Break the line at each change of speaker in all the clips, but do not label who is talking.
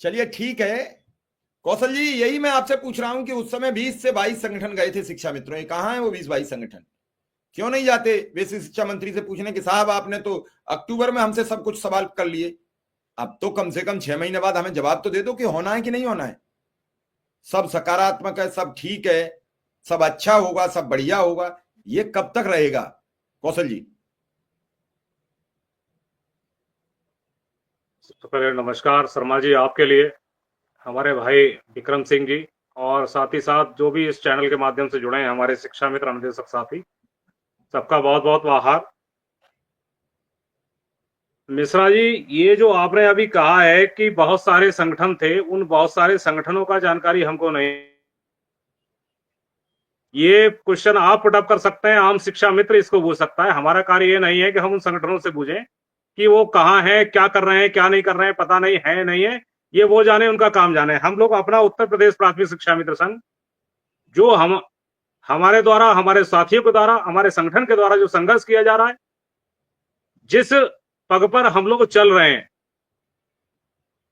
चलिए ठीक है। कौशल जी, यही मैं आपसे पूछ रहा हूं कि उस समय 20 से 22 संगठन गए थे शिक्षा मित्रों, ये कहाँ है वो 20-22 संगठन? क्यों नहीं जाते बेसिक शिक्षा मंत्री से पूछने कि साहब आपने तो अक्टूबर में हमसे सब कुछ सवाल कर लिए, अब तो कम से कम 6 महीने बाद हमें जवाब तो दे दो कि होना है कि नहीं होना है। सब सकारात्मक है, सब ठीक है, सब अच्छा होगा, सब बढ़िया होगा, ये कब तक रहेगा कौशल जी?
सबसे पहले नमस्कार शर्मा जी आपके लिए, हमारे भाई विक्रम सिंह जी, और साथ ही साथ जो भी इस चैनल के माध्यम से जुड़े हैं हमारे शिक्षा मित्र अनुदेशक साथी, सबका बहुत बहुत आभार। मिश्रा जी, ये जो आपने अभी कहा है कि बहुत सारे संगठन थे, उन बहुत सारे संगठनों का जानकारी हमको नहीं। ये क्वेश्चन आप पुटअप कर सकते हैं, आम शिक्षा मित्र इसको पूछ सकता है। हमारा कार्य ये नहीं है कि हम उन संगठनों से पूछें कि वो कहाँ हैं, क्या कर रहे हैं, क्या नहीं कर रहे हैं, पता नहीं है नहीं है, ये वो जाने, उनका काम जाने। हम लोग अपना उत्तर प्रदेश प्राथमिक शिक्षा मित्र संघ, जो हम हमारे द्वारा, हमारे साथियों के द्वारा, हमारे संगठन के द्वारा जो संघर्ष किया जा रहा है, जिस पग पर हम लोग चल रहे हैं,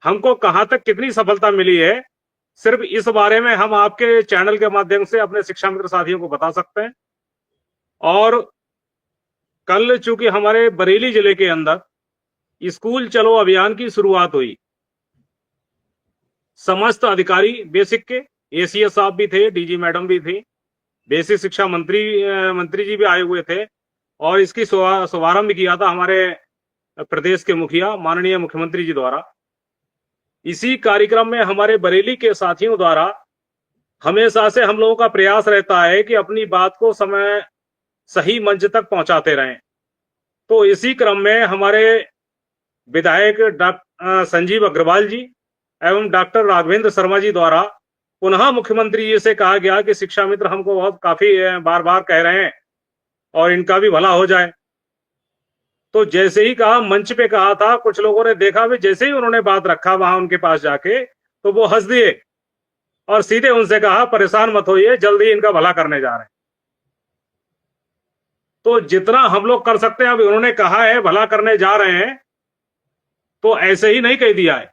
हमको कहां तक कितनी सफलता मिली है, सिर्फ इस बारे में हम आपके चैनल के माध्यम से अपने शिक्षा मित्र साथियों को बता सकते हैं। और कल चूंकि हमारे बरेली जिले के अंदर स्कूल चलो अभियान की शुरुआत हुई, समस्त अधिकारी बेसिक के, एसीएस साहब भी थे, डीजी मैडम भी थी, बेसिक शिक्षा मंत्री जी भी आए हुए थे, और इसकी शुभारंभ किया था हमारे प्रदेश के मुखिया माननीय मुख्यमंत्री जी द्वारा। इसी कार्यक्रम में हमारे बरेली के साथियों द्वारा हमेशा से हम लोगों का प्रयास रहता है कि अपनी बात को समय सही मंच तक पहुंचाते रहें। तो इसी क्रम में हमारे विधायक डॉक्टर संजीव अग्रवाल जी एवं डॉक्टर राघवेंद्र शर्मा जी द्वारा पुनः मुख्यमंत्री जी से कहा गया कि शिक्षा मित्र हमको बहुत काफी बार बार कह रहे हैं और इनका भी भला हो जाए। तो जैसे ही कहा, मंच पे कहा था, कुछ लोगों ने देखा भी, जैसे ही उन्होंने बात रखा वहां उनके पास जाके, तो वो हंस दिए और सीधे उनसे कहा परेशान मत होइए, जल्दी इनका भला करने जा रहे हैं। तो जितना हम लोग कर सकते हैं, अब उन्होंने कहा है भला करने जा रहे हैं, तो ऐसे ही नहीं कह दिया है।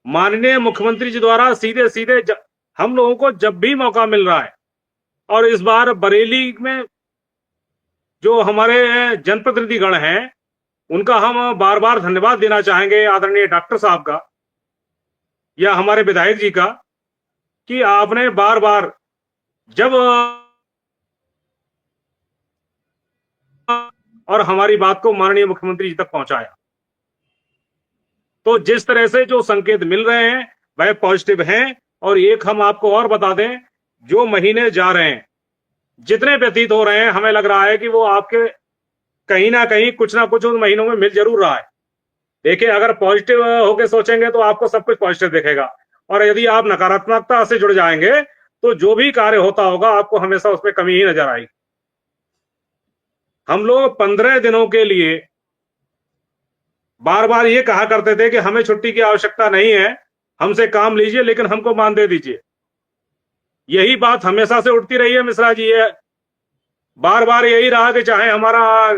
माननीय मुख्यमंत्री जी द्वारा सीधे सीधे हम लोगों को जब भी मौका मिल रहा है, और इस बार बरेली में जो हमारे जनप्रतिनिधिगण हैं, उनका हम बार बार धन्यवाद देना चाहेंगे, आदरणीय डॉक्टर साहब का या हमारे विधायक जी का, कि आपने बार बार जब और हमारी बात को माननीय मुख्यमंत्री जी तक पहुंचाया। तो जिस तरह से जो संकेत मिल रहे हैं वह पॉजिटिव हैं। और एक हम आपको और बता दें, जो महीने जा रहे हैं, जितने व्यतीत हो रहे हैं, हमें लग रहा है कि वो आपके कहीं ना कहीं कुछ ना कुछ उन महीनों में मिल जरूर रहा है। देखिए, अगर पॉजिटिव होके सोचेंगे तो आपको सब कुछ पॉजिटिव दिखेगा, और यदि आप नकारात्मकता से जुड़ जाएंगे तो जो भी कार्य होता होगा आपको हमेशा उसमें कमी ही नजर आएगी। हम लोग 15 दिनों के लिए बार बार ये कहा करते थे कि हमें छुट्टी की आवश्यकता नहीं है, हमसे काम लीजिए लेकिन हमको मान दे दीजिए। यही बात हमेशा से उठती रही है मिश्रा जी। ये बार बार यही रहा कि चाहे हमारा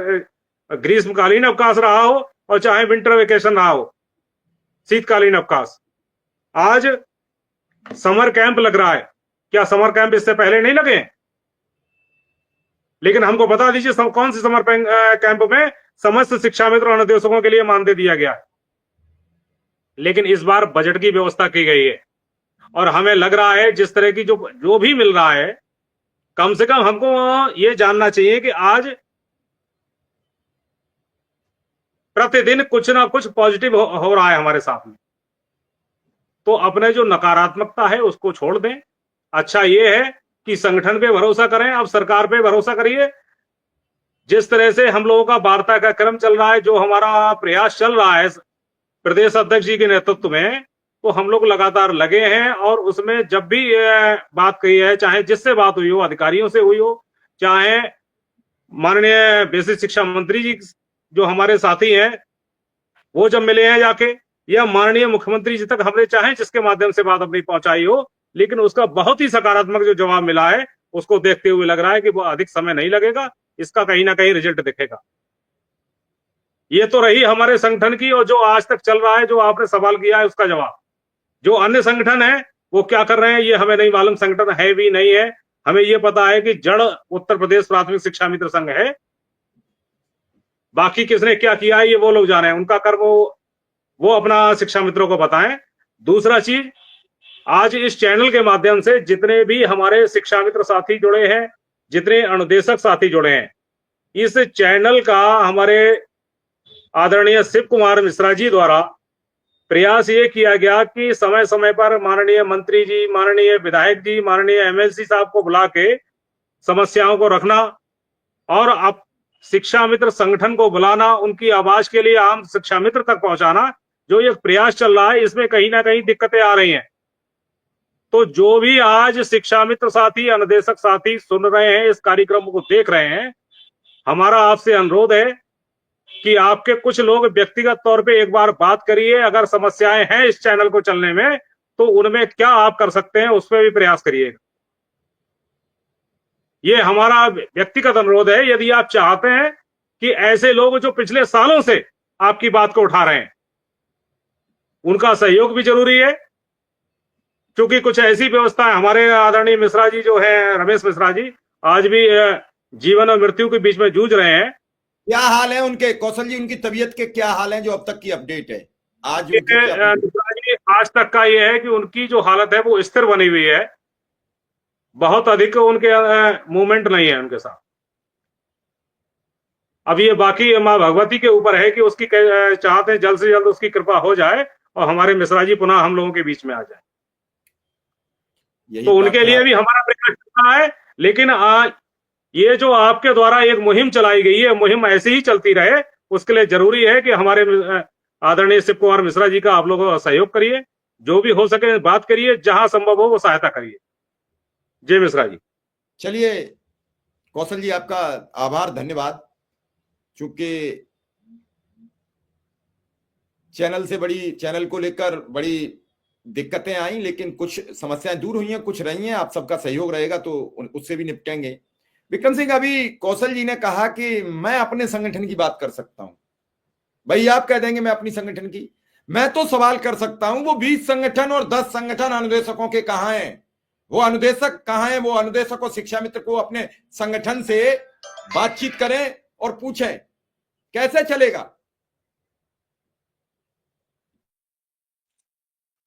ग्रीष्मकालीन अवकाश रहा हो और चाहे विंटर वेकेशन रहा हो, शीतकालीन अवकाश। आज समर कैंप लग रहा है, क्या समर कैंप इससे पहले नहीं लगे? लेकिन हमको बता दीजिए कौन सी समर कैंप में समस्त शिक्षा मित्र और अनुदेशकों के लिए मानदेय दिया गया है। लेकिन इस बार बजट की व्यवस्था की गई है, और हमें लग रहा है जिस तरह की जो भी मिल रहा है, कम से कम हमको ये जानना चाहिए कि आज प्रतिदिन कुछ ना कुछ पॉजिटिव हो रहा है हमारे साथ में। तो अपने जो नकारात्मकता है उसको छोड़ दें। अच्छा ये है कि संगठन पे भरोसा करें, अब सरकार पे भरोसा करिए। जिस तरह से हम लोगों का वार्ता का क्रम चल रहा है, जो हमारा प्रयास चल रहा है प्रदेश अध्यक्ष जी के नेतृत्व में, तो हम लोग लगातार लगे हैं। और उसमें जब भी बात कही है, चाहे जिससे बात हुई हो, अधिकारियों से हुई हो, चाहे माननीय बेसिक शिक्षा मंत्री जी जो हमारे साथी हैं वो जब मिले हैं जाके, या माननीय मुख्यमंत्री जी तक हमने चाहे जिसके माध्यम से बात अपनी पहुंचाई हो, लेकिन उसका बहुत ही सकारात्मक जो जवाब मिला है, उसको देखते हुए लग रहा है कि वो अधिक समय नहीं लगेगा, इसका कहीं ना कहीं रिजल्ट दिखेगा। ये तो रही हमारे संगठन की, और जो आज तक चल रहा है, जो आपने सवाल किया है उसका जवाब। जो अन्य संगठन है वो क्या कर रहे हैं ये हमें नहीं मालूम, संगठन है भी नहीं है। हमें ये पता है कि जड़ उत्तर प्रदेश प्राथमिक शिक्षा मित्र संघ है। बाकी किसने क्या किया है ये वो लोग जाने, उनका कर्म वो अपना शिक्षा मित्रों को बताएं। दूसरा चीज, आज इस चैनल के माध्यम से जितने भी हमारे शिक्षा मित्र साथी जुड़े हैं, जितने अनुदेशक साथी जुड़े हैं, इस चैनल का हमारे आदरणीय शिव कुमार मिश्रा जी द्वारा प्रयास ये किया गया कि समय समय पर माननीय मंत्री जी, माननीय विधायक जी, माननीय एमएलसी साहब को बुला के समस्याओं को रखना और अब शिक्षा मित्र संगठन को बुलाना, उनकी आवाज के लिए आम शिक्षा मित्र तक पहुंचाना, जो ये प्रयास चल रहा है इसमें कहीं ना कहीं दिक्कतें आ रही हैं। तो जो भी आज शिक्षा मित्र साथी, अनुदेशक साथी सुन रहे हैं, इस कार्यक्रम को देख रहे हैं, हमारा आपसे अनुरोध है कि आपके कुछ लोग व्यक्तिगत तौर पे एक बार बात करिए। अगर समस्याएं हैं इस चैनल को चलने में तो उनमें क्या आप कर सकते हैं उस पर भी प्रयास करिएगा। ये हमारा व्यक्तिगत अनुरोध है। यदि आप चाहते हैं कि ऐसे लोग जो पिछले सालों से आपकी बात को उठा रहे हैं, उनका सहयोग भी जरूरी है, क्योंकि कुछ ऐसी व्यवस्था है। हमारे आदरणीय मिश्रा जी जो है, रमेश मिश्रा जी, आज भी जीवन और मृत्यु के बीच में जूझ रहे हैं।
क्या हाल है उनके, कौशल जी, उनकी तबीयत के क्या हाल है जो अब तक की अपडेट है? आज उनकी क्या
मिश्रा जी आज तक का ये है कि उनकी जो हालत है वो स्थिर बनी हुई है, बहुत अधिक उनके मूवमेंट नहीं है उनके साथ। अब ये बाकी माँ भगवती के ऊपर है कि उसकी चाहते हैं जल्द से जल्द उसकी कृपा हो जाए और हमारे मिश्रा जी पुनः हम लोगों के बीच में आ जाए। तो उनके लिए भी हमारा प्रयास चल रहा है। लेकिन ये जो आपके द्वारा एक मुहिम चलाई गई है, मुहिम ऐसी ही चलती रहे, उसके लिए जरूरी है कि हमारे आदरणीय शिव कुमार मिश्रा जी का आप लोग सहयोग करिए, जो भी हो सके बात करिए, जहां संभव हो वो सहायता करिए। जय मिश्रा जी।
चलिए कौशल जी, आपका आभार, धन्यवाद। चूंकि चैनल को लेकर बड़ी दिक्कतें आई, लेकिन कुछ समस्याएं दूर हुई हैं, कुछ रही हैं। आप सबका सहयोग रहेगा तो उससे भी निपटेंगे। विक्रम सिंह, अभी कौशल जी ने कहा कि मैं अपने संगठन की बात कर सकता हूं। भाई आप कह देंगे मैं अपनी संगठन की, मैं तो सवाल कर सकता हूं वो 20 संगठन और 10 संगठन अनुदेशकों के कहां हैं? वो अनुदेशक कहां हैं? वो अनुदेशक और शिक्षा मित्र को अपने संगठन से बातचीत करें और पूछें, कैसे चलेगा?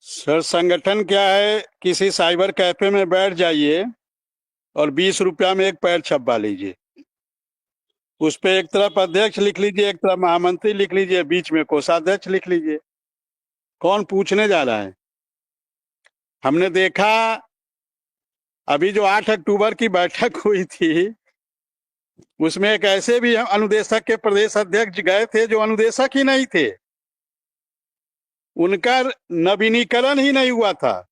सर, संगठन क्या है, किसी साइबर कैफे में बैठ जाइए और 20 रुपया में एक पैर छपवा लीजिए। उस पे एक तरफ अध्यक्ष लिख लीजिए, एक तरफ महामंत्री लिख लीजिए, बीच में कोषाध्यक्ष लिख लीजिए। कौन पूछने जा रहा है? हमने देखा अभी जो 8 अक्टूबर की बैठक हुई थी, उसमें एक ऐसे भी अनुदेशक के प्रदेश अध्यक्ष गए थे जो अनुदेशक ही नहीं थे, उनका नवीनीकरण ही नहीं हुआ था।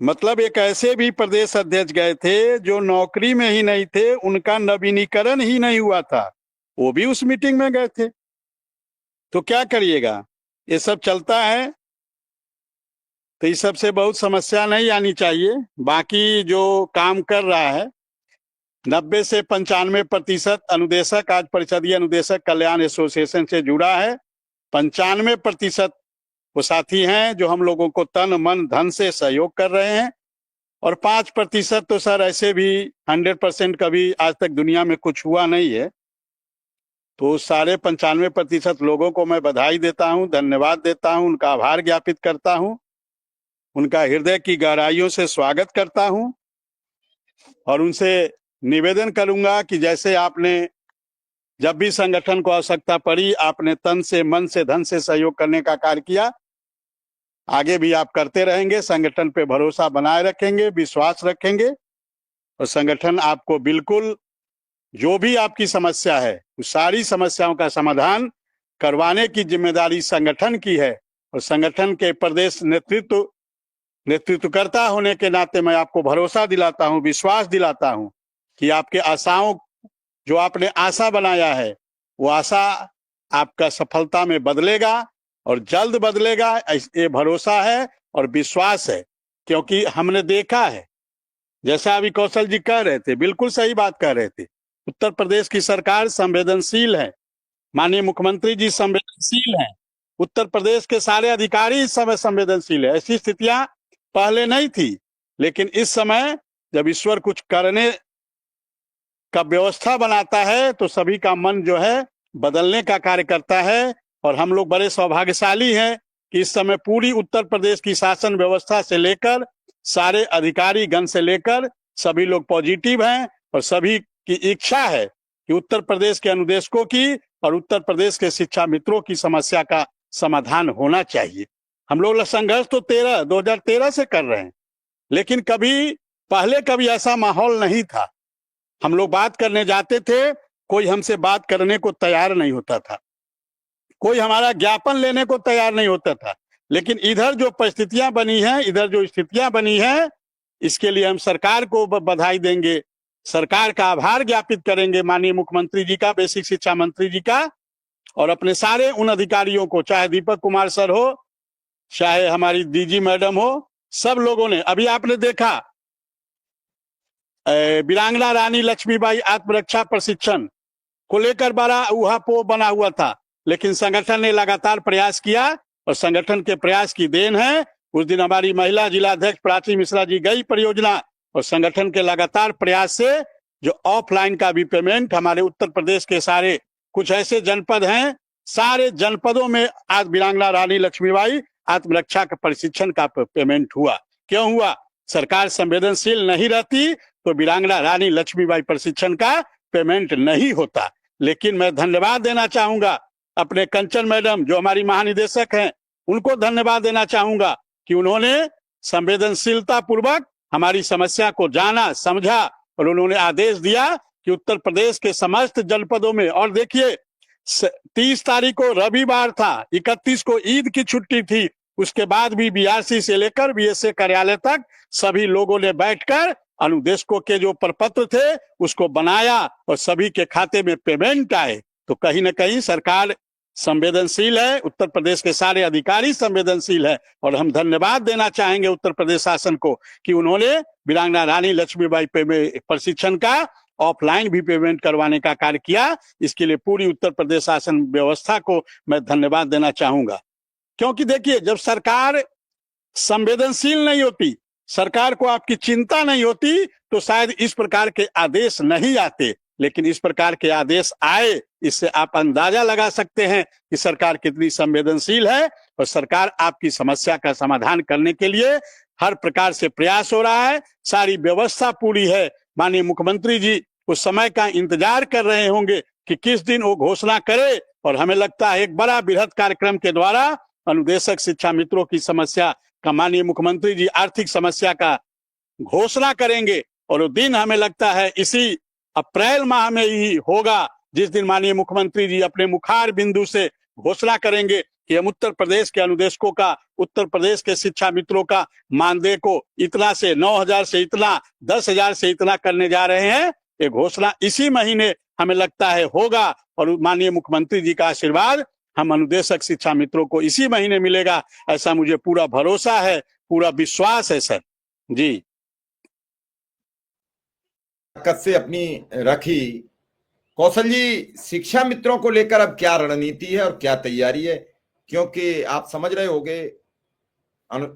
मतलब एक ऐसे भी प्रदेश अध्यक्ष गए थे जो नौकरी में ही नहीं थे, उनका नवीनीकरण ही नहीं हुआ था, वो भी उस मीटिंग में गए थे। तो क्या करिएगा, ये सब चलता है। तो इस सब से बहुत समस्या नहीं आनी चाहिए। बाकी जो काम कर रहा है, 90 से 95% अनुदेशक आज परिषदीय अनुदेशक कल्याण एसोसिएशन से जुड़ा है। 95% वो साथी हैं जो हम लोगों को तन मन धन से सहयोग कर रहे हैं, और 5% तो सर ऐसे भी 100% कभी आज तक दुनिया में कुछ हुआ नहीं है। तो सारे 95% लोगों को मैं बधाई देता हूं, धन्यवाद देता हूं, उनका आभार ज्ञापित करता हूं, उनका हृदय की गहराइयों से स्वागत करता हूं, और उनसे निवेदन करूंगा कि जैसे आपने जब भी संगठन को आवश्यकता पड़ी, आपने तन से, मन से, धन से सहयोग करने का कार्य किया, आगे भी आप करते रहेंगे। संगठन पे भरोसा बनाए रखेंगे, विश्वास रखेंगे, और संगठन आपको बिल्कुल जो भी आपकी समस्या है उस सारी समस्याओं का समाधान करवाने की जिम्मेदारी संगठन की है। और संगठन के प्रदेश नेतृत्वकर्ता होने के नाते मैं आपको भरोसा दिलाता हूं, विश्वास दिलाता हूं कि आपके आशाओं, जो आपने आशा बनाया है, वो आशा आपका सफलता में बदलेगा और जल्द बदलेगा, ये भरोसा है और विश्वास है। क्योंकि हमने देखा है, जैसा अभी कौशल जी कह रहे थे, बिल्कुल सही बात कह रहे थे, उत्तर प्रदेश की सरकार संवेदनशील है, माननीय मुख्यमंत्री जी संवेदनशील हैं, उत्तर प्रदेश के सारे अधिकारी इस समय संवेदनशील है। ऐसी स्थितियां पहले नहीं थी, लेकिन इस समय जब ईश्वर कुछ करने का व्यवस्था बनाता है तो सभी का मन जो है बदलने का कार्य करता है। और हम लोग बड़े सौभाग्यशाली हैं कि इस समय पूरी उत्तर प्रदेश की शासन व्यवस्था से लेकर सारे अधिकारी गण से लेकर सभी लोग पॉजिटिव हैं और सभी की इच्छा है कि उत्तर प्रदेश के अनुदेशकों की और उत्तर प्रदेश के शिक्षा मित्रों की समस्या का समाधान होना चाहिए। हम लोग संघर्ष तो 2013 से कर रहे हैं, लेकिन पहले कभी ऐसा माहौल नहीं था। हम लोग बात करने जाते थे, कोई हमसे बात करने को तैयार नहीं होता था, कोई हमारा ज्ञापन लेने को तैयार नहीं होता था। लेकिन इधर जो परिस्थितियां बनी हैं, इधर जो स्थितियां बनी हैं, इसके लिए हम सरकार को बधाई देंगे, सरकार का आभार ज्ञापित करेंगे, माननीय मुख्यमंत्री जी का, बेसिक शिक्षा मंत्री जी का, और अपने सारे उन अधिकारियों को, चाहे दीपक कुमार सर हो, चाहे हमारी डीजी मैडम हो, सब लोगों ने। अभी आपने देखा वीरांगना रानी लक्ष्मीबाई आत्मरक्षा प्रशिक्षण को लेकर बड़ा ऊहापोह बना हुआ था, लेकिन संगठन ने लगातार प्रयास किया और संगठन के प्रयास की देन है। उस दिन हमारी महिला जिलाध्यक्ष प्राची मिश्रा जी गई परियोजना, और संगठन के लगातार प्रयास से जो ऑफलाइन का भी पेमेंट हमारे उत्तर प्रदेश के सारे कुछ ऐसे जनपद हैं, सारे जनपदों में आज वीरांगना रानी लक्ष्मीबाई आत्मरक्षा का प्रशिक्षण का पेमेंट हुआ। क्यों हुआ? सरकार संवेदनशील नहीं रहती तो वीरांगना रानी लक्ष्मीबाई प्रशिक्षण का पेमेंट नहीं होता। लेकिन मैं धन्यवाद देना चाहूंगा अपने कंचन मैडम जो हमारी महानिदेशक हैं, उनको धन्यवाद देना चाहूंगा कि उन्होंने संवेदनशीलता पूर्वक हमारी समस्या को जाना, समझा और उन्होंने आदेश दिया कि उत्तर प्रदेश के समस्त जनपदों में, और देखिए 30 तारीख को रविवार था, 31 को ईद की छुट्टी थी, उसके बाद भी बीआरसी से लेकर बीएसए कार्यालय तक सभी लोगों ने बैठकर अनुदेशकों के जो प्रपत्र थे उसको बनाया और सभी के खाते में पेमेंट आए। तो कहीं ना कहीं सरकार संवेदनशील है, उत्तर प्रदेश के सारे अधिकारी संवेदनशील है, और हम धन्यवाद देना चाहेंगे उत्तर प्रदेश शासन को कि उन्होंने वीरांगना रानी लक्ष्मीबाई प्रशिक्षण का ऑफलाइन भी पेमेंट करवाने का कार्य किया। इसके लिए पूरी उत्तर प्रदेश शासन व्यवस्था को मैं धन्यवाद देना चाहूंगा। क्योंकि देखिए, जब सरकार संवेदनशील नहीं होती, सरकार को आपकी चिंता नहीं होती, तो शायद इस प्रकार के आदेश नहीं आते। लेकिन इस प्रकार के आदेश आए, इससे आप अंदाजा लगा सकते हैं कि सरकार कितनी संवेदनशील है, और सरकार आपकी समस्या का समाधान करने के लिए हर प्रकार से प्रयास हो रहा है। सारी व्यवस्था पूरी है। माननीय मुख्यमंत्री जी उस समय का इंतजार कर रहे होंगे कि किस दिन वो घोषणा करे, और हमें लगता है एक बड़ा बृहद कार्यक्रम के द्वारा अनुदेशक शिक्षा मित्रों की समस्या का माननीय मुख्यमंत्री जी आर्थिक समस्या का घोषणा करेंगे। और वो दिन हमें लगता है इसी अप्रैल माह में ही होगा, जिस दिन माननीय मुख्यमंत्री जी अपने मुखार बिंदु से घोषणा करेंगे कि हम उत्तर प्रदेश के अनुदेशकों का, उत्तर प्रदेश के शिक्षा मित्रों का मानदेय को इतना से 9,000 से इतना, 10,000 से इतना करने जा रहे हैं। ये घोषणा इसी महीने हमें लगता है होगा, और माननीय मुख्यमंत्री जी का आशीर्वाद हम अनुदेशक शिक्षा मित्रों को इसी महीने मिलेगा, ऐसा मुझे पूरा भरोसा है, पूरा विश्वास है सर जी।
ताकत से अपनी रखी। कौशल जी, शिक्षा मित्रों को लेकर अब क्या रणनीति है और क्या तैयारी है? क्योंकि आप समझ रहे होंगे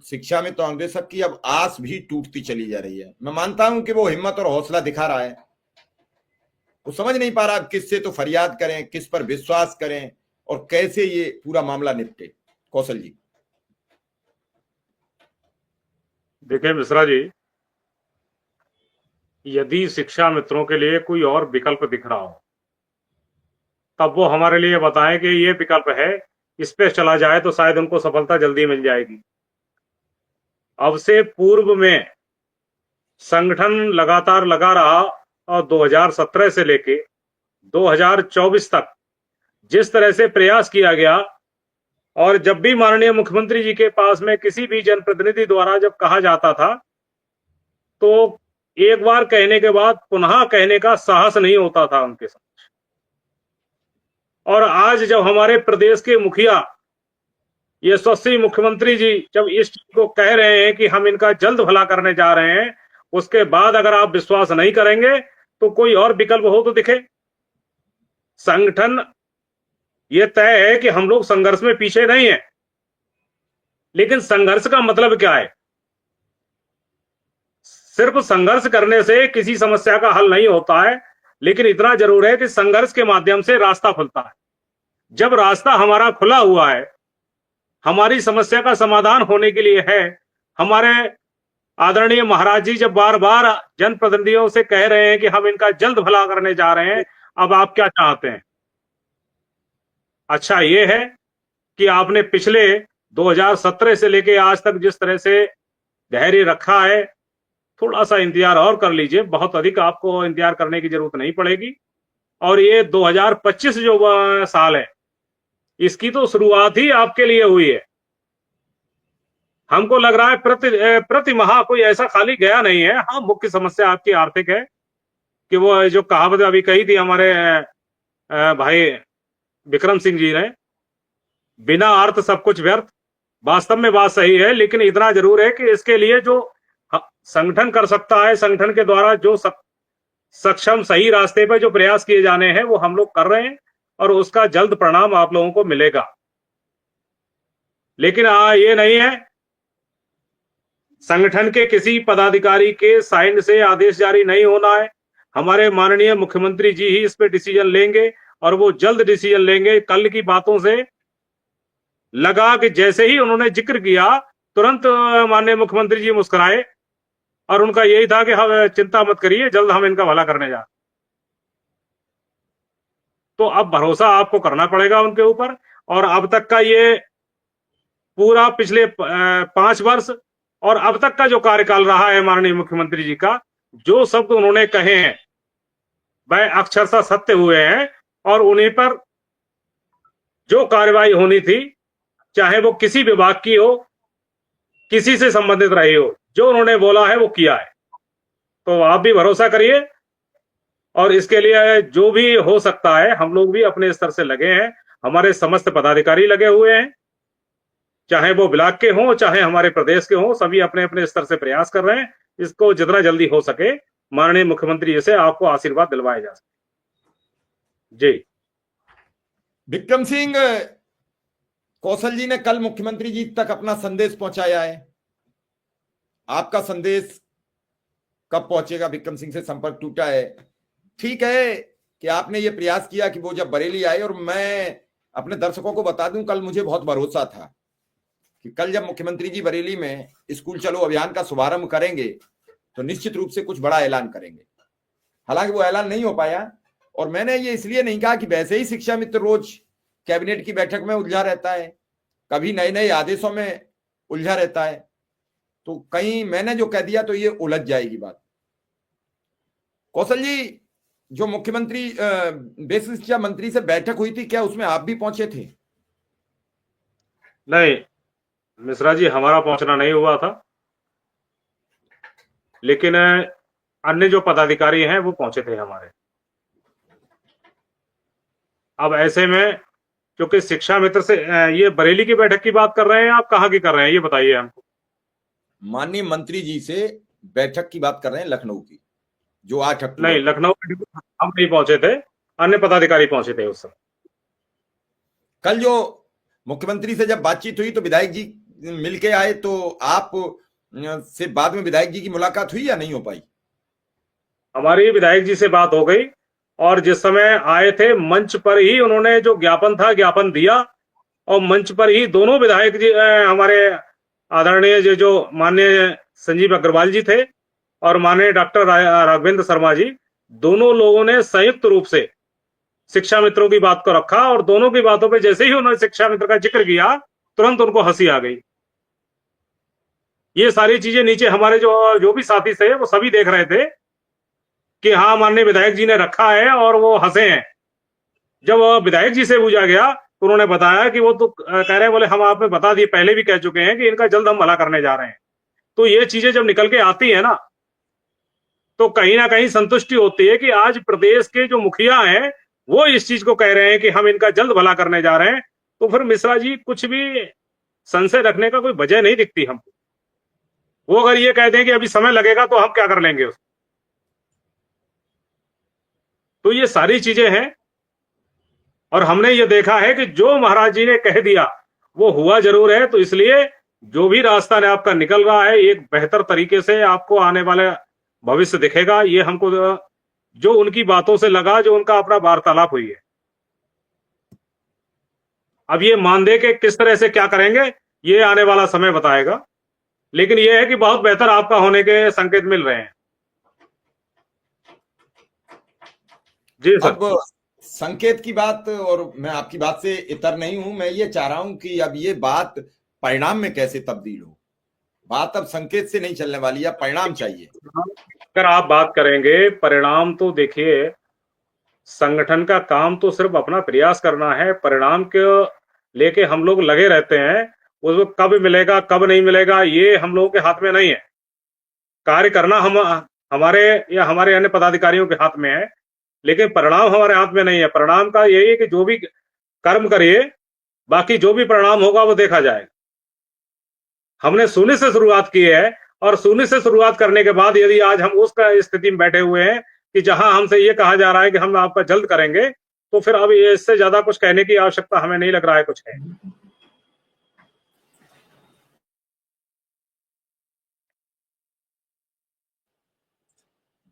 शिक्षा में तो अनुदेशक की अब आस भी टूटती चली जा रही है। मैं मानता हूं कि वो हिम्मत और हौसला दिखा रहा है, वो समझ नहीं पा रहा किससे तो फरियाद करें, किस पर विश्वास करें और कैसे ये पूरा मामला निपटे। कौशल जी।
देखिए मिश्रा जी, यदि शिक्षा मित्रों के लिए कोई और विकल्प दिख रहा हो तब वो हमारे लिए बताएं कि ये विकल्प है, इस पे चला जाए तो शायद उनको सफलता जल्दी मिल जाएगी। अब से पूर्व में संगठन लगातार लगा रहा, और 2017 से लेके 2024 तक जिस तरह से प्रयास किया गया, और जब भी माननीय मुख्यमंत्री जी के पास में किसी भी जनप्रतिनिधि द्वारा जब कहा जाता था तो एक बार कहने के बाद पुनः कहने का साहस नहीं होता था उनके साथ। और आज जब हमारे प्रदेश के मुखिया यशस्वी मुख्यमंत्री जी जब इस चीज को कह रहे हैं कि हम इनका जल्द भला करने जा रहे हैं, उसके बाद अगर आप विश्वास नहीं करेंगे तो कोई और विकल्प हो तो दिखे। संगठन ये तय है कि हम लोग संघर्ष में पीछे नहीं है, लेकिन संघर्ष का मतलब क्या है? सिर्फ संघर्ष करने से किसी समस्या का हल नहीं होता है, लेकिन इतना जरूर है कि संघर्ष के माध्यम से रास्ता खुलता है। जब रास्ता हमारा खुला हुआ है, हमारी समस्या का समाधान होने के लिए है, हमारे आदरणीय महाराज जी जब बार बार जनप्रतिनिधियों से कह रहे हैं कि हम इनका जल्द भला करने जा रहे हैं, अब आप क्या चाहते हैं? अच्छा ये है कि आपने पिछले 2017 से लेके आज तक जिस तरह से धैर्य रखा है, थोड़ा सा इंतजार और कर लीजिए, बहुत अधिक आपको इंतजार करने की जरूरत नहीं पड़ेगी। और ये 2025 जो साल है, इसकी तो शुरुआत ही आपके लिए हुई है। हमको लग रहा है प्रति माह कोई ऐसा खाली गया नहीं है। हाँ, मुख्य समस्या आपकी आर्थिक है कि वो जो कहावत अभी कही थी हमारे भाई विक्रम सिंह जी ने, बिना अर्थ सब कुछ व्यर्थ। वास्तव में बात सही है, लेकिन इतना जरूर है कि इसके लिए जो संगठन कर सकता है, संगठन के द्वारा जो सक्षम सही रास्ते पर जो प्रयास किए जाने हैं वो हम लोग कर रहे हैं, और उसका जल्द परिणाम आप लोगों को मिलेगा। लेकिन ये नहीं है संगठन के किसी पदाधिकारी के साइन से आदेश जारी नहीं होना है। हमारे माननीय मुख्यमंत्री जी ही इस पे डिसीजन लेंगे, और वो जल्द डिसीजन लेंगे। कल की बातों से लगा कि जैसे ही उन्होंने जिक्र किया, तुरंत माननीय मुख्यमंत्री जी मुस्कुराए, और उनका यही था कि हम चिंता मत करिए, जल्द हम इनका भला करने जा। तो अब भरोसा आपको करना पड़ेगा उनके ऊपर। और अब तक का ये पूरा पिछले 5 वर्ष और अब तक का जो कार्यकाल रहा है माननीय मुख्यमंत्री जी का, जो शब्द उन्होंने कहे हैं वह अक्षरशः सत्य हुए हैं, और उन्हीं पर जो कार्रवाई होनी थी, चाहे वो किसी विभाग की हो, किसी से संबंधित रही हो, जो उन्होंने बोला है वो किया है। तो आप भी भरोसा करिए, और इसके लिए जो भी हो सकता है हम लोग भी अपने स्तर से लगे हैं। हमारे समस्त पदाधिकारी लगे हुए हैं, चाहे वो ब्लॉक के हों, चाहे हमारे प्रदेश के हों, सभी अपने अपने स्तर से प्रयास कर रहे हैं। इसको जितना जल्दी हो सके माननीय मुख्यमंत्री जी से आपको आशीर्वाद दिलवाए जा सके। जी
विक्रम सिंह, कौशल जी ने कल मुख्यमंत्री जी तक अपना संदेश पहुंचाया है। आपका संदेश कब पहुंचेगा? विक्रम सिंह से संपर्क टूटा है। ठीक है कि आपने ये प्रयास किया कि वो जब बरेली आए, और मैं अपने दर्शकों को बता दूं, कल मुझे बहुत भरोसा था कि कल जब मुख्यमंत्री जी बरेली में स्कूल चलो अभियान का शुभारंभ करेंगे तो निश्चित रूप से कुछ बड़ा ऐलान करेंगे। हालांकि वो ऐलान नहीं हो पाया, और मैंने ये इसलिए नहीं कहा कि वैसे ही शिक्षा मित्र रोज कैबिनेट की बैठक में उलझा रहता है, कभी नए नए आदेशों में उलझा रहता है, तो कहीं मैंने जो कह दिया तो ये उलझ जाएगी बात। कौशल जी, जो मुख्यमंत्री बेसिक शिक्षा मंत्री से बैठक हुई थी, क्या उसमें आप भी पहुंचे थे?
नहीं मिश्रा जी, हमारा पहुंचना नहीं हुआ था, लेकिन अन्य जो पदाधिकारी हैं वो पहुंचे थे हमारे। अब ऐसे में क्योंकि शिक्षा मित्र से ये बरेली की बैठक की बात कर रहे हैं, आप कहाँ की कर रहे हैं ये बताइए हमको।
माननीय मंत्री जी से बैठक की बात कर रहे हैं, लखनऊ की, जो 8 अक्टूबर।
नहीं, लखनऊ हम नहीं पहुंचे थे, अन्य पदाधिकारी पहुंचे थे उस समय।
कल जो मुख्यमंत्री से जब बातचीत हुई तो विधायक जी मिलके आए, तो आप से बाद में विधायक जी की मुलाकात हुई या नहीं हो पाई?
हमारी विधायक जी से बात हो गई, और जिस समय आए थे मंच पर ही उन्होंने जो ज्ञापन था ज्ञापन दिया, और मंच पर ही दोनों विधायक जी हमारे आदरणीय जो माननीय संजीव अग्रवाल जी थे और माननीय डॉक्टर राघवेंद्र शर्मा जी, दोनों लोगों ने संयुक्त रूप से शिक्षा मित्रों की बात को रखा, और दोनों की बातों पे जैसे ही उन्होंने शिक्षा मित्र का जिक्र किया, तुरंत उनको हंसी आ गई। ये सारी चीजें नीचे हमारे जो भी साथी थे वो सभी देख रहे थे कि हाँ माननीय विधायक जी ने रखा है, और वो हंसे हैं। जब विधायक जी से पूछा गया तो उन्होंने बताया कि वो तो कह रहे, बोले हम आपने बता दिए, पहले भी कह चुके हैं कि इनका जल्द हम भला करने जा रहे हैं। तो ये चीजें जब निकल के आती है ना, तो कहीं ना कहीं संतुष्टि होती है कि आज प्रदेश के जो मुखिया हैं वो इस चीज को कह रहे हैं कि हम इनका जल्द भला करने जा रहे हैं। तो फिर मिश्रा जी, कुछ भी संशय रखने का कोई वजह नहीं दिखती हमको। वो अगर ये कहते हैं कि अभी समय लगेगा तो हम क्या कर लेंगे उसको। तो ये सारी चीजें हैं, और हमने ये देखा है कि जो महाराज जी ने कह दिया वो हुआ जरूर है। तो इसलिए जो भी रास्ता ने आपका निकल रहा है एक बेहतर तरीके से आपको आने वाले भविष्य दिखेगा। ये हमको जो उनकी बातों से लगा, जो उनका अपना वार्तालाप हुई है। अब ये मानदेय के किस तरह से क्या करेंगे ये आने वाला समय बताएगा, लेकिन ये है कि बहुत बेहतर आपका होने के संकेत मिल रहे हैं। जी सर।
अब संकेत की बात, और मैं आपकी बात से इतर नहीं हूं, मैं ये चाह रहा हूं कि अब ये बात परिणाम में कैसे तब्दील हो। बात अब संकेत से नहीं चलने वाली है, परिणाम चाहिए।
अगर आप बात करेंगे परिणाम, तो देखिए संगठन का काम तो सिर्फ अपना प्रयास करना है, परिणाम के लेके हम लोग लगे रहते हैं। उसको कब मिलेगा कब नहीं मिलेगा ये हम लोगों के हाथ में नहीं है। कार्य करना हमारे या हमारे अन्य पदाधिकारियों के हाथ में है, लेकिन परिणाम हमारे हाथ में नहीं है। परिणाम का यही है कि जो भी कर्म करिए, बाकी जो भी परिणाम होगा वो देखा जाएगा। हमने शून्य से शुरुआत की है, और शून्य से शुरुआत करने के बाद यदि आज हम उस स्थिति में बैठे हुए हैं कि जहां हमसे ये कहा जा रहा है कि हम आपका जल्द करेंगे, तो फिर अब इससे ज्यादा कुछ कहने की आवश्यकता हमें नहीं लग रहा है कुछ है।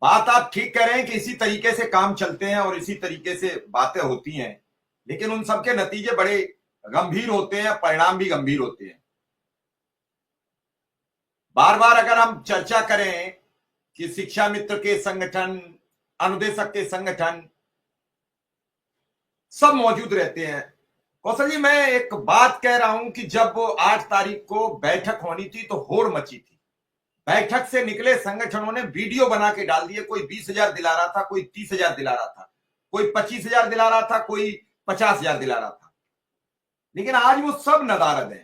बात आप ठीक कह रहे हैं कि इसी तरीके से काम चलते हैं और इसी तरीके से बातें होती हैं, लेकिन उन सबके नतीजे बड़े गंभीर होते हैं, परिणाम भी गंभीर होते हैं। बार बार अगर हम चर्चा करें कि शिक्षा मित्र के संगठन, अनुदेशक के संगठन सब मौजूद रहते हैं। कौशल जी, मैं एक बात कह रहा हूं कि जब 8 तारीख को बैठक होनी थी तो होड़ मची थी। बैठक से निकले संगठनों ने वीडियो बना के डाल दिए। कोई 20,000 दिला रहा था, कोई 30,000 दिला रहा था, कोई 25,000 दिला रहा था, कोई 50,000 दिला रहा था, लेकिन आज वो सब नदारद है।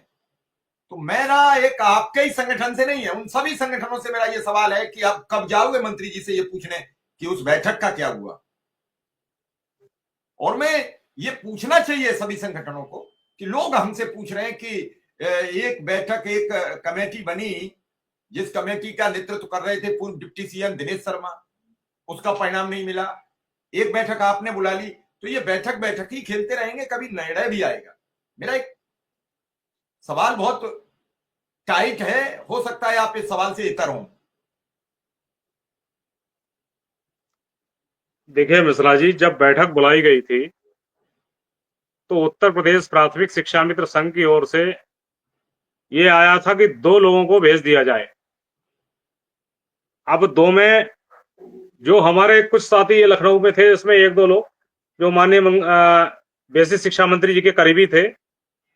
तो मेरा एक आपके ही संगठन से नहीं है, उन सभी संगठनों से मेरा ये सवाल है कि आप कब जाओगे मंत्री जी से ये पूछने कि उस बैठक का क्या हुआ। और मैं ये पूछना चाहिए सभी संगठनों को कि लोग हमसे पूछ रहे हैं कि एक बैठक, एक कमेटी बनी, जिस कमेटी का नेतृत्व कर रहे थे पूर्व डिप्टी सीएम दिनेश शर्मा, उसका परिणाम नहीं मिला। एक बैठक आपने बुला ली, तो ये बैठक ही खेलते रहेंगे, कभी निर्णय भी आएगा। मेरा एक सवाल बहुत टाइट है, हो सकता है आप इस सवाल से इतर हों।
देखिए मिश्रा जी, जब बैठक बुलाई गई थी तो उत्तर प्रदेश प्राथमिक शिक्षा मित्र संघ की ओर से ये आया था कि 2 लोगों को भेज दिया जाए। अब 2 में जो हमारे कुछ साथी ये लखनऊ में थे, इसमें 1-2 लोग जो माननीय बेसिक शिक्षा मंत्री जी के करीबी थे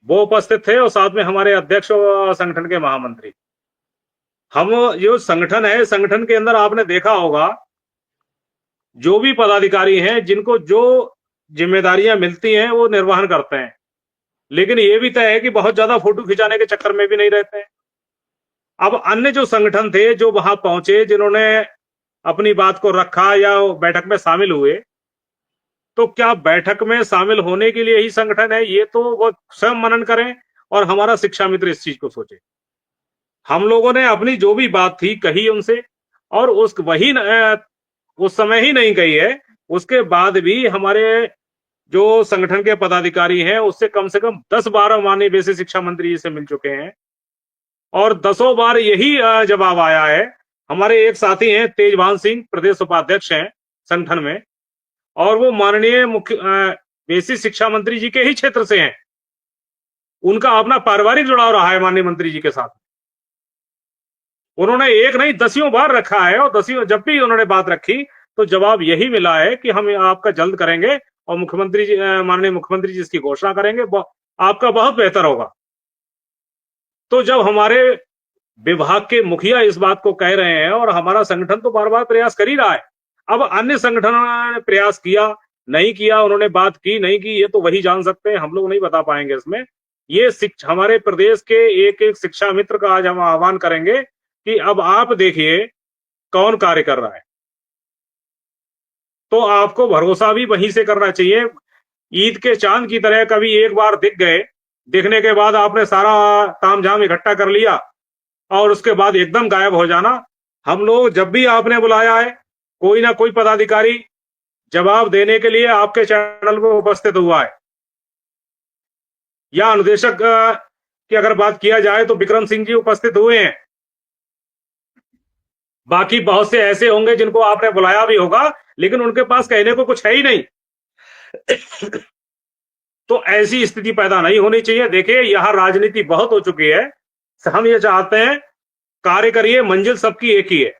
वो उपस्थित थे, और साथ में हमारे अध्यक्ष और संगठन के महामंत्री। हम जो संगठन है, संगठन के अंदर आपने देखा होगा जो भी पदाधिकारी हैं जिनको जो जिम्मेदारियां मिलती हैं वो निर्वहन करते हैं, लेकिन ये भी तय है कि बहुत ज्यादा फोटो खिंचाने के चक्कर में भी नहीं रहते हैं। अब अन्य जो संगठन थे जो वहां पहुंचे, जिन्होंने अपनी बात को रखा या बैठक में शामिल हुए, तो क्या बैठक में शामिल होने के लिए ही संगठन है, ये तो वो स्वयं मनन करें और हमारा शिक्षा मित्र इस चीज को सोचे। हम लोगों ने अपनी जो भी बात थी कही उनसे, और उस समय ही नहीं कही है, उसके बाद भी हमारे जो संगठन के पदाधिकारी हैं उससे कम 10-12 माननीय बेसिक शिक्षा मंत्री जी से मिल चुके हैं, और 10 बार यही जवाब आया है। हमारे एक साथी हैं तेजवान सिंह, प्रदेश उपाध्यक्ष हैं संगठन में, और वो माननीय बेसिक शिक्षा मंत्री जी के ही क्षेत्र से हैं। उनका अपना पारिवारिक जुड़ाव रहा है माननीय मंत्री जी के साथ। उन्होंने एक नहीं 10 बार रखा है, और 10 जब भी उन्होंने बात रखी तो जवाब यही मिला है कि हम आपका जल्द करेंगे, और मुख्यमंत्री जी, माननीय मुख्यमंत्री जी इसकी घोषणा करेंगे, आपका बहुत बेहतर होगा। तो जब हमारे विभाग के मुखिया इस बात को कह रहे हैं, और हमारा संगठन तो बार बार प्रयास कर ही रहा है, अब अन्य संगठनों ने प्रयास किया नहीं किया, उन्होंने बात की नहीं की, ये तो वही जान सकते हैं, हम लोग नहीं बता पाएंगे इसमें। ये हमारे प्रदेश के एक एक शिक्षा मित्र का आज हम आह्वान करेंगे कि अब आप देखिए कौन कार्य कर रहा है, तो आपको भरोसा भी वहीं से करना चाहिए। ईद के चांद की तरह कभी एक बार दिख गए, दिखने के बाद आपने सारा तामझाम इकट्ठा कर लिया और उसके बाद एकदम गायब हो जाना। हम लोग जब भी आपने बुलाया है, कोई ना कोई पदाधिकारी जवाब देने के लिए आपके चैनल पर उपस्थित हुआ है, या अनुदेशक की अगर बात किया जाए तो विक्रम सिंह जी उपस्थित हुए हैं। बाकी बहुत से ऐसे होंगे जिनको आपने बुलाया भी होगा, लेकिन उनके पास कहने को कुछ है ही नहीं। तो ऐसी स्थिति पैदा नहीं होनी चाहिए। देखिए, यहां राजनीति बहुत हो चुकी है। हम ये चाहते हैं, कार्य करिए, मंजिल सबकी एक ही है।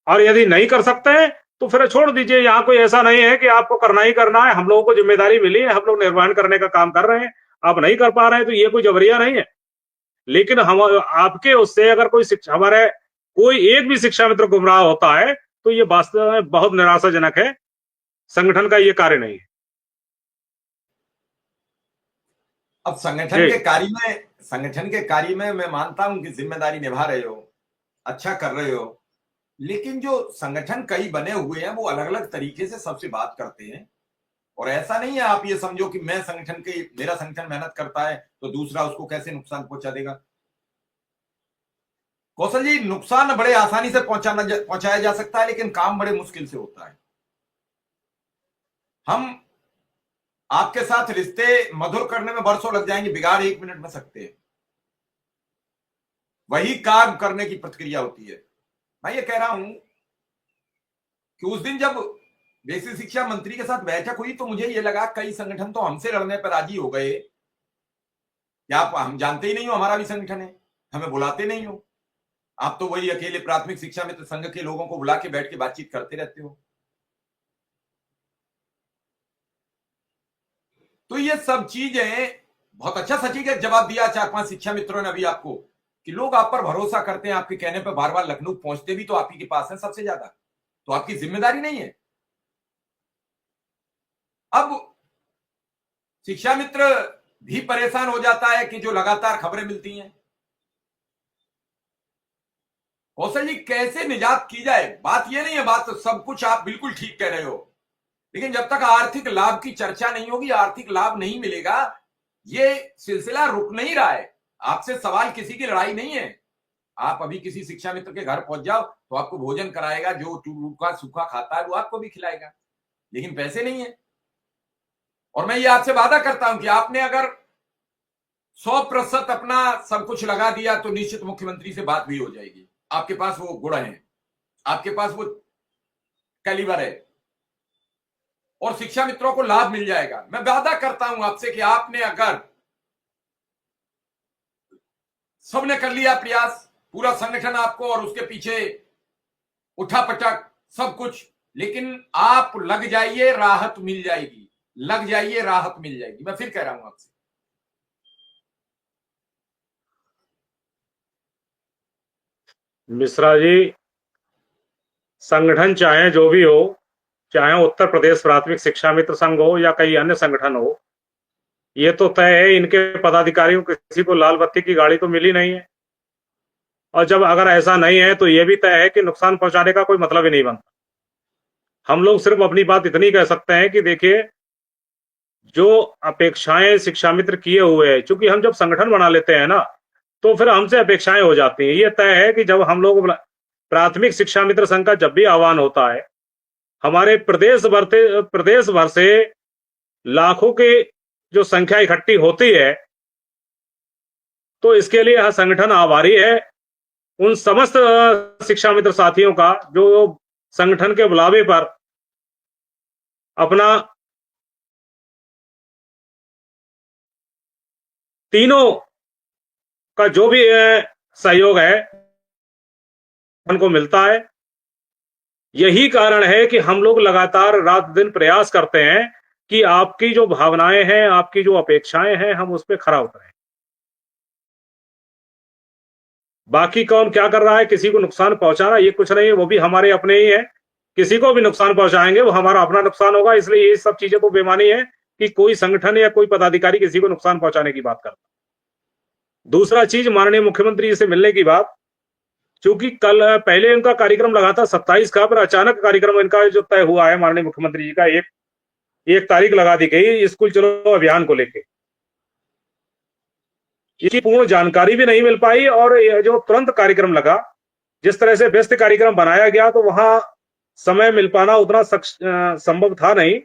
और यदि नहीं कर सकते हैं तो फिर छोड़ दीजिए। यहां कोई ऐसा नहीं है कि आपको करना ही करना है। हम लोगों को जिम्मेदारी मिली है, हम लोग निर्वहन करने का काम कर रहे हैं। आप नहीं कर पा रहे हैं तो ये कोई जबरिया नहीं है। लेकिन हम आपके उससे अगर कोई शिक्षा, हमारे कोई एक भी शिक्षा मित्र गुमराह होता है तो ये वास्तव में बहुत निराशाजनक है। संगठन का ये कार्य नहीं है।
अब संगठन के कार्य में मैं मानता हूं कि जिम्मेदारी निभा रहे हो, अच्छा कर रहे हो, लेकिन जो संगठन कई बने हुए हैं वो अलग अलग तरीके से सबसे बात करते हैं। और ऐसा नहीं है आप ये समझो कि मेरा संगठन मेहनत करता है तो दूसरा उसको कैसे नुकसान पहुंचा देगा। कौशल जी, नुकसान बड़े आसानी से पहुंचाया जा सकता है, लेकिन काम बड़े मुश्किल से होता है। हम आपके साथ रिश्ते मधुर करने में बरसों लग जाएंगे, बिगाड़ 1 मिनट में सकते हैं। वही काम करने की प्रक्रिया होती है। मैं ये कह रहा हूं कि उस दिन जब बेसिक शिक्षा मंत्री के साथ बैठक हुई तो मुझे ये लगा कई संगठन तो हमसे लड़ने पर राजी हो गए कि आप हम जानते ही नहीं हो, हमारा भी संगठन है, हमें बुलाते नहीं हो, आप तो वही अकेले प्राथमिक शिक्षा मित्र संघ के लोगों को बुला के बैठ के बातचीत करते रहते हो। तो ये सब चीजें बहुत अच्छा सटीक जवाब दिया 4-5 शिक्षा मित्रों ने अभी आपको कि लोग आप पर भरोसा करते हैं। आपके कहने पर बार बार लखनऊ पहुंचते भी तो आप ही के पास है सबसे ज्यादा, तो आपकी जिम्मेदारी नहीं है। अब शिक्षा मित्र भी परेशान हो जाता है कि जो लगातार खबरें मिलती हैं। कौशल जी, कैसे निजात की जाए? बात यह नहीं है, बात तो सब कुछ आप बिल्कुल ठीक कह रहे हो, लेकिन जब तक आर्थिक लाभ की चर्चा नहीं होगी, आर्थिक लाभ नहीं मिलेगा, ये सिलसिला रुक नहीं रहा है। आपसे सवाल किसी की लड़ाई नहीं है। आप अभी किसी शिक्षा मित्र के घर पहुंच जाओ तो आपको भोजन कराएगा, जो रूखा सूखा खाता है वो आपको भी खिलाएगा, लेकिन पैसे नहीं है। और मैं ये आपसे वादा करता हूं कि आपने अगर 100% अपना सब कुछ लगा दिया तो निश्चित मुख्यमंत्री से बात भी हो जाएगी। आपके पास वो गुण है, आपके पास वो कैलिबर है, और शिक्षा मित्रों को लाभ मिल जाएगा। मैं वादा करता हूं आपसे कि आपने अगर सबने कर लिया प्रयास, पूरा संगठन आपको और उसके पीछे उठा पटक सब कुछ, लेकिन आप लग जाइए, राहत मिल जाएगी, लग जाइए, राहत मिल जाएगी। मैं फिर कह रहा हूं आपसे,
मिश्रा जी, संगठन चाहे जो भी हो, चाहे उत्तर प्रदेश प्राथमिक शिक्षा मित्र संघ हो या कई अन्य संगठन हो, ये तो तय है इनके पदाधिकारियों किसी को लाल बत्ती की गाड़ी तो मिली नहीं है। और जब अगर ऐसा नहीं है तो यह भी तय है कि नुकसान पहुंचाने का कोई मतलब ही नहीं बनता। हम लोग सिर्फ अपनी बात इतनी कह सकते हैं कि देखिए, जो अपेक्षाएं शिक्षा मित्र किए हुए हैं, चूंकि हम जब संगठन बना लेते हैं ना तो फिर हमसे अपेक्षाएं हो जाती हैं। ये तय है कि जब हम लोग प्राथमिक शिक्षा मित्र संघ का जब भी आह्वान होता है, हमारे प्रदेश भर से लाखों की जो संख्या इकट्ठी होती है, तो इसके लिए यह संगठन आभारी है उन समस्त शिक्षा मित्र साथियों का जो संगठन के बुलावे पर अपना तीनों का जो भी सहयोग है उनको मिलता है। यही कारण है कि हम लोग लगातार रात दिन प्रयास करते हैं कि आपकी जो भावनाएं हैं, आपकी जो अपेक्षाएं हैं, हम उस पर खरा उतरें। बाकी कौन क्या कर रहा है, किसी को नुकसान पहुंचाना ये कुछ नहीं है, वो भी हमारे अपने ही है। किसी को भी नुकसान पहुंचाएंगे वो हमारा अपना नुकसान होगा। इसलिए ये सब चीजें तो बेमानी है कि कोई संगठन या कोई पदाधिकारी किसी को नुकसान पहुंचाने की बात करता। दूसरा चीज, माननीय मुख्यमंत्री जी से मिलने की बात, चूंकि कल पहले इनका कार्यक्रम लगा था 27 का, पर अचानक कार्यक्रम इनका जो तय हुआ है माननीय मुख्यमंत्री जी का, एक तारीख लगा दी गई स्कूल चलो अभियान को लेकर। इसकी पूर्ण जानकारी भी नहीं मिल पाई, और जो तुरंत कार्यक्रम लगा, जिस तरह से व्यस्त कार्यक्रम बनाया गया, तो वहां समय मिल पाना उतना संभव था नहीं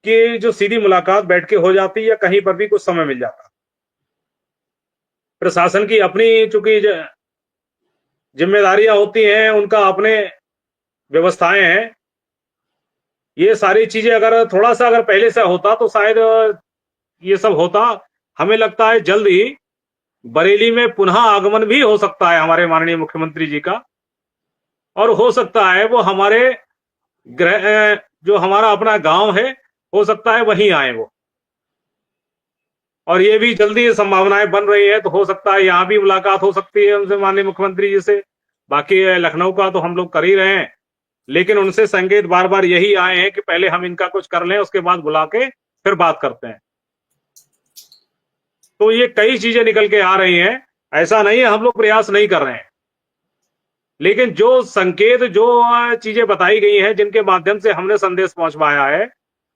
कि जो सीधी मुलाकात बैठ के हो जाती है या कहीं पर भी कुछ समय मिल जाता। प्रशासन की अपनी चूंकि जिम्मेदारियां होती हैं, उनका अपने व्यवस्थाएं हैं। ये सारी चीजें अगर थोड़ा सा अगर पहले से होता तो शायद ये सब होता। हमें लगता है जल्द ही बरेली में पुनः आगमन भी हो सकता है हमारे माननीय मुख्यमंत्री जी का, और हो सकता है वो हमारे जो हमारा अपना गांव है, हो सकता है वहीं आए वो। और ये भी जल्दी संभावनाएं बन रही है, तो हो सकता है यहाँ भी मुलाकात हो सकती है उनसे, माननीय मुख्यमंत्री जी से। बाकी लखनऊ का तो हम लोग कर ही रहे हैं, लेकिन उनसे संकेत बार बार यही आए हैं कि पहले हम इनका कुछ कर लें, उसके बाद बुला के फिर बात करते हैं। तो ये कई चीजें निकल के आ रही हैं, ऐसा नहीं है हम लोग प्रयास नहीं कर रहे हैं, लेकिन जो संकेत, जो चीजें बताई गई हैं, जिनके माध्यम से हमने संदेश पहुंचवाया है,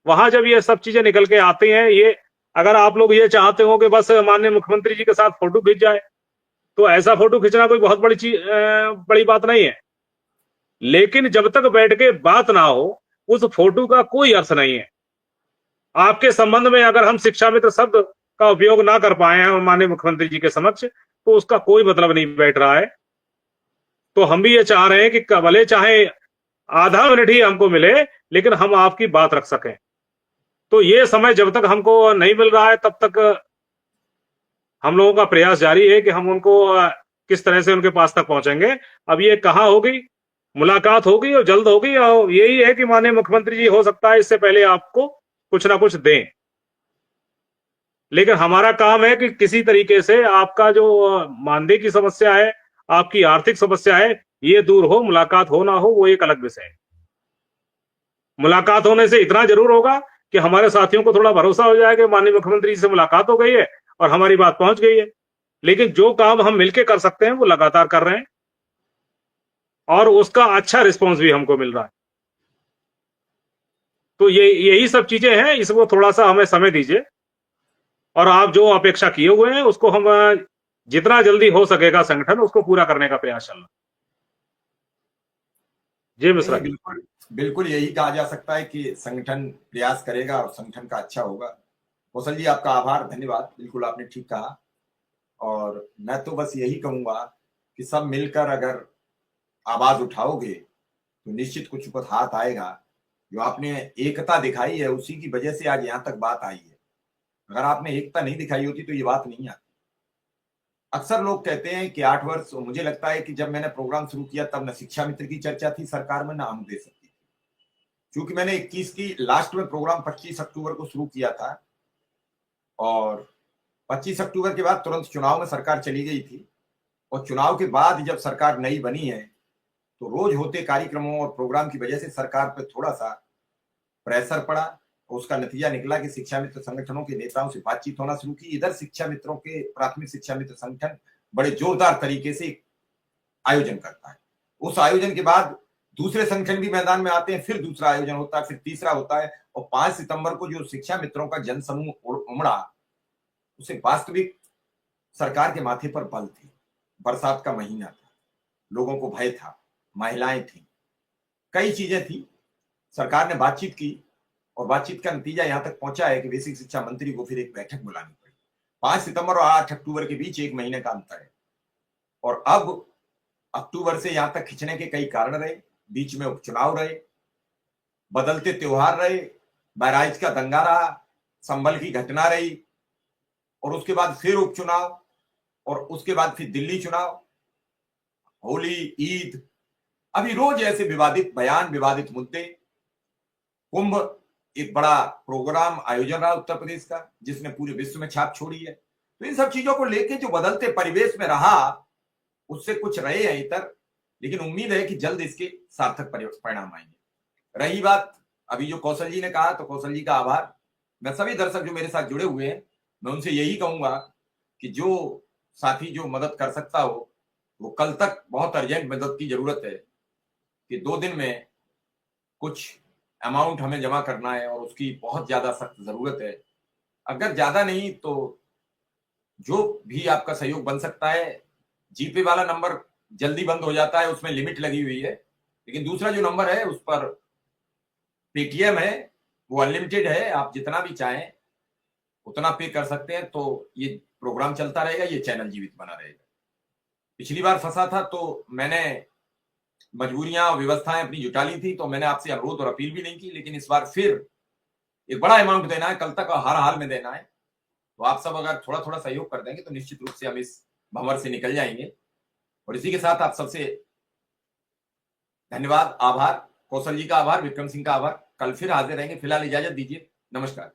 वहां जब ये सब चीजें निकल के आती हैं, ये अगर आप लोग ये चाहते हो कि बस माननीय मुख्यमंत्री जी के साथ फोटो खींच जाए, तो ऐसा फोटो खींचना कोई बहुत बड़ी चीज, बड़ी बात नहीं है। लेकिन जब तक बैठ के बात ना हो, उस फोटो का कोई अर्थ नहीं है। आपके संबंध में अगर हम शिक्षा मित्र शब्द का उपयोग ना कर पाए हैं माननीय मुख्यमंत्री जी के समक्ष, तो उसका कोई मतलब नहीं बैठ रहा है। तो हम भी ये चाह रहे हैं कि भले चाहे आधा मिनट ही हमको मिले, लेकिन हम आपकी बात रख सकें। तो ये समय जब तक हमको नहीं मिल रहा है, तब तक हम लोगों का प्रयास जारी है कि हम उनको किस तरह से उनके पास तक पहुंचेंगे। अब ये कहाँ होगी, मुलाकात होगी और जल्द होगी, और यही है कि माननीय मुख्यमंत्री जी हो सकता है इससे पहले आपको कुछ ना कुछ दें। लेकिन हमारा काम है कि किसी तरीके से आपका जो मानदेय की समस्या है, आपकी आर्थिक समस्या है, ये दूर हो। मुलाकात हो ना हो वो एक अलग विषय है। मुलाकात होने से इतना जरूर होगा कि हमारे साथियों को थोड़ा भरोसा हो जाएगा कि माननीय मुख्यमंत्री जी से मुलाकात हो गई है और हमारी बात पहुंच गई है। लेकिन जो काम हम मिलकर कर सकते हैं वो लगातार कर रहे हैं, और उसका अच्छा रिस्पॉन्स भी हमको मिल रहा है। तो यही सब चीजें हैं, इसको थोड़ा सा हमें समय दीजिए, और आप जो अपेक्षा किए हुए हैं उसको हम जितना जल्दी हो सकेगा संगठन उसको पूरा करने का प्रयास चल रहा। जी मिश्रा।
बिल्कुल बिल्कुल यही कहा जा सकता है कि संगठन प्रयास करेगा और संगठन का अच्छा होगा। कौशल जी, आपका आभार, धन्यवाद। बिल्कुल आपने ठीक कहा, और मैं तो बस यही कहूंगा कि सब मिलकर अगर आवाज उठाओगे तो निश्चित कुछ कुछ हाथ आएगा। जो आपने एकता दिखाई है उसी की वजह से आज यहाँ तक बात आई है। अगर आपने एकता नहीं दिखाई होती तो ये बात नहीं आती। अक्सर लोग कहते हैं कि 8 वर्ष, मुझे लगता है कि जब मैंने प्रोग्राम शुरू किया तब न शिक्षा मित्र की चर्चा थी सरकार में, न हम दे सकती थी। क्योंकि मैंने 21 की लास्ट में प्रोग्राम 25 अक्टूबर को शुरू किया था, और 25 अक्टूबर के बाद तुरंत चुनाव में सरकार चली गई थी। और चुनाव के बाद जब सरकार नई बनी है तो रोज होते कार्यक्रमों और प्रोग्राम की वजह से सरकार पर थोड़ा सा प्रेशर पड़ा, और उसका नतीजा निकला कि शिक्षा मित्र संगठनों के नेताओं से बातचीत होना शुरू की। इधर शिक्षा मित्रों के प्राथमिक शिक्षा मित्र संगठन बड़े जोरदार तरीके से आयोजन करता है। उस आयोजन के बाद दूसरे संगठन भी मैदान में आते हैं, फिर दूसरा आयोजन होता है, फिर तीसरा होता है। और 5 सितंबर को जो शिक्षा मित्रों का जनसमूह उमड़ा, उसे वास्तविक सरकार के माथे पर बल थी। बरसात का महीना था, लोगों को भय था, महिलाएं थी, कई चीजें थी। सरकार ने बातचीत की, और बातचीत का नतीजा यहां तक पहुंचा है कि बेसिक शिक्षा मंत्री को फिर एक बैठक बुलानी पड़ी। 5 सितंबर और 8 अक्टूबर के बीच 1 महीने का अंतर है, और अब अक्टूबर से यहां तक खिंचने के कई कारण रहे। बीच में उपचुनाव रहे, बदलते त्योहार रहे, बहराइच का दंगा रहा, संभल की घटना रही, और उसके बाद फिर उपचुनाव, और उसके बाद फिर दिल्ली चुनाव, होली, ईद, अभी रोज ऐसे विवादित बयान, विवादित मुद्दे। कुंभ एक बड़ा प्रोग्राम आयोजन रहा उत्तर प्रदेश का, जिसने पूरे विश्व में छाप छोड़ी है। तो इन सब चीजों को लेके जो बदलते परिवेश में रहा, उससे कुछ रहे हैं इतर, लेकिन उम्मीद है कि जल्द इसके सार्थक परिणाम आएंगे। रही बात अभी जो कौशल जी ने कहा, तो कौशल जी का आभार। मैं सभी दर्शक जो मेरे साथ जुड़े हुए हैं, मैं उनसे यही कहूंगा कि जो साथी जो मदद कर सकता हो वो कल तक, बहुत अर्जेंट मदद की जरूरत है कि 2 दिन में कुछ अमाउंट हमें जमा करना है, और उसकी बहुत ज्यादा सख्त जरूरत है। अगर ज्यादा नहीं तो जो भी आपका सहयोग बन सकता है। जीपे वाला नंबर जल्दी बंद हो जाता है, उसमें लिमिट लगी हुई है, लेकिन दूसरा जो नंबर है उस पर पेटीएम है, वो अनलिमिटेड है, आप जितना भी चाहें उतना पे कर सकते हैं, तो ये प्रोग्राम चलता रहेगा, ये चैनल जीवित बना रहेगा। पिछली बार फंसा था तो मैंने मजबूरियां और व्यवस्थाएं अपनी जुटा ली थी, तो मैंने आपसे अनुरोध और अपील भी नहीं की, लेकिन इस बार फिर एक बड़ा अमाउंट देना है, कल तक हर हाल में देना है। तो आप सब अगर थोड़ा थोड़ा सहयोग कर देंगे तो निश्चित रूप से हम इस भंवर से निकल जाएंगे। और इसी के साथ आप सबसे धन्यवाद, आभार, कौशल जी का आभार, विक्रम सिंह का आभार। कल फिर हाजिर रहेंगे, फिलहाल इजाजत दीजिए, नमस्कार।